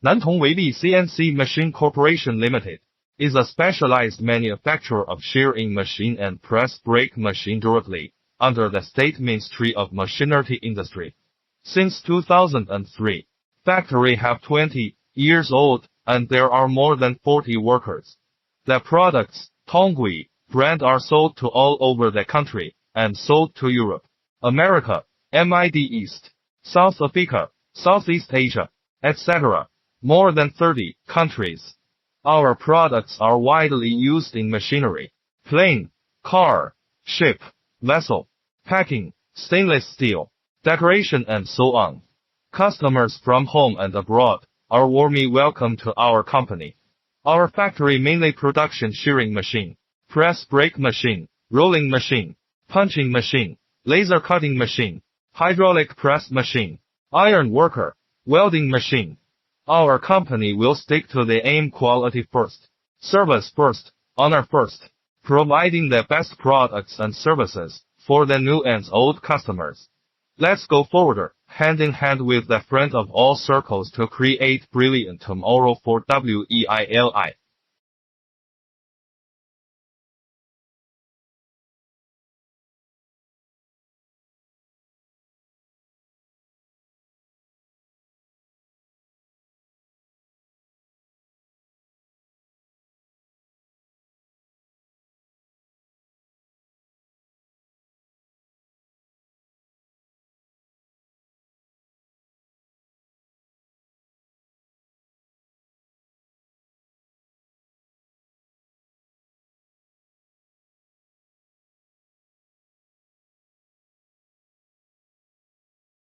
Nantong Weili CNC Machine Corporation Limited is a specialized manufacturer of shearing machine and press brake machine directly under the State Ministry of Machinery Industry. Since 2003, factory have 20 years old and there are more than 40 workers. The products, Tongui brand are sold to all over the country and sold to Europe, America, Mid East, South Africa, Southeast Asia, etc. More than 30 countries. Our products are widely used in machinery, plane, car, ship, vessel, packing, stainless steel, decoration and so on. Customers from home and abroad are warmly welcome to our company. Our factory mainly production shearing machine, press brake machine, rolling machine, punching machine, laser cutting machine, hydraulic press machine, iron worker, welding machine. Our company will stick to the aim quality first, service first, honor first, providing the best products and services for the new and old customers. Let's go forward, hand in hand with the friend of all circles to create brilliant tomorrow for WEILI.